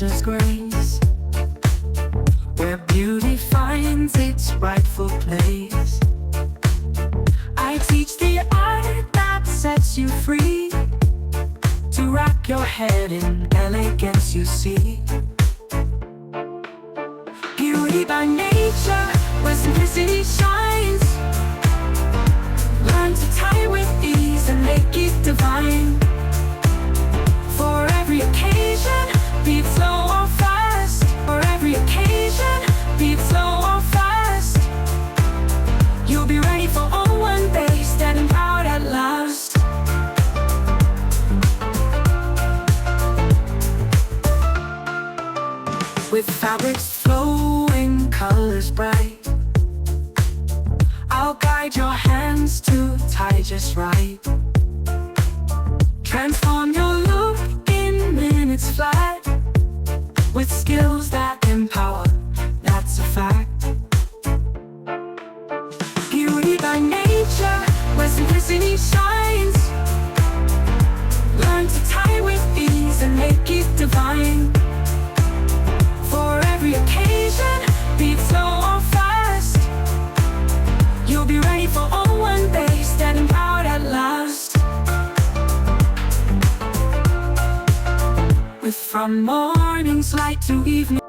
nature's grace, where beauty finds its rightful place. I teach the art that sets you free, to rock your head in elegance you see. Beauty by nature, where simplicity shines. Learn to tie with ease and make it divine. For every occasion, be it slow or fast. For every occasion, be it slow or fast. You'll be ready for all one day, standing proud at last. With fabrics flowing, colors bright, I'll guide your hands to tie just right. Transform your look in minutes flat, with skills that empower, that's a fact. Beauty by nature, where simplicity shines. Learn to tie with ease and make it divine. For every occasion, be it slow or fast. You'll be ready for all one day, standing proud at last. With from morning's light to evening.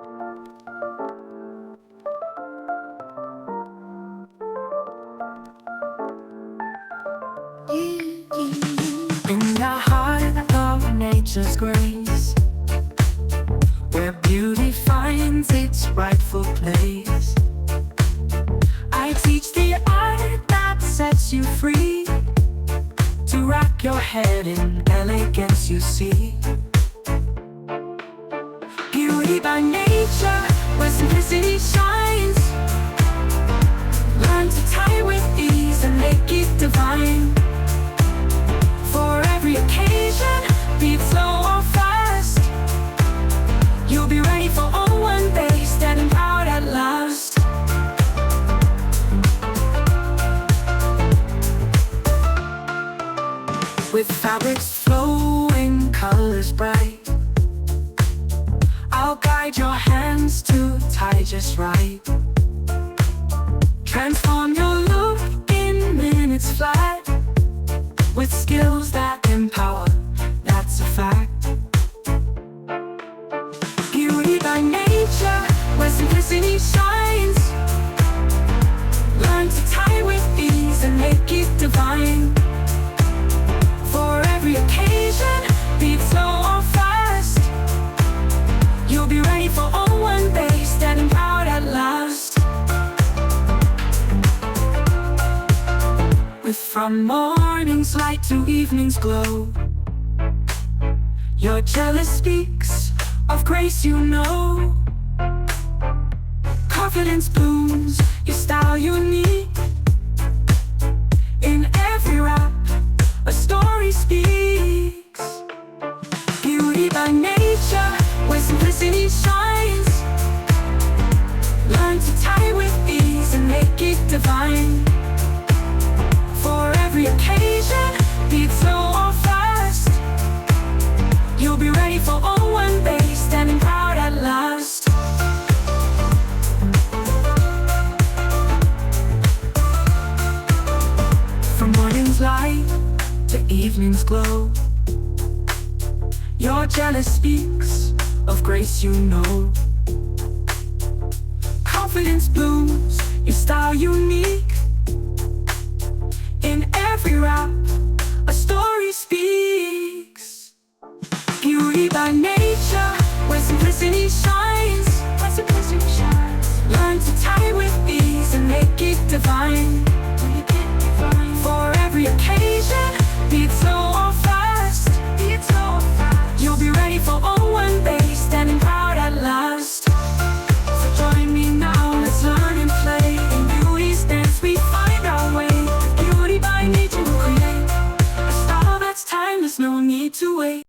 In the heart of nature's grace, where beauty finds its rightful place. I teach the art that sets you free, to rock your head in elegance you see. Beauty by nature, where simplicity shines. Learn to tie with ease and make it divine. For every occasion, be it slow or fast. You'll be ready for all one day, standing proud at last. With fabrics flowing, colors bright, I'll guide your hands to tie just right. Transform your look in minutes flat, with skills that empower, that's a fact. Beauty by nature, where simplicity shines. Learn to tie with ease and make it divine. For every occasion, be it slow or fast. You'll be ready for all one day, standing proud at last. With from morning's light to evening's glow, your jealous speaks of grace you know. Confidence blooms, your style unique. In every rap, a story speaks. Beauty by nature, where simplicity shines. Learn to tie with ease and make it divine. For every occasion, be it slow or fast. You'll be ready for all one day, standing proud at last. From morning's light to evening's glow, your jealous speaks of grace you know. Confidence blooms, your style unique. In every rap, a story speaks. Beauty by nature, where simplicity shines. Learn to tie with ease and make it divine. For every occasion, be it slow or fast. You'll be ready for all one day, standing proud at last. So join me now, let's learn and play. In beauty's dance we find our way. Beauty by nature will create a style that's timeless, no need to wait.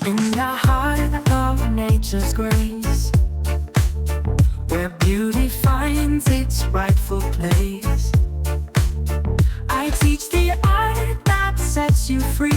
In the heart of nature's grace, where beauty finds its rightful place. you free.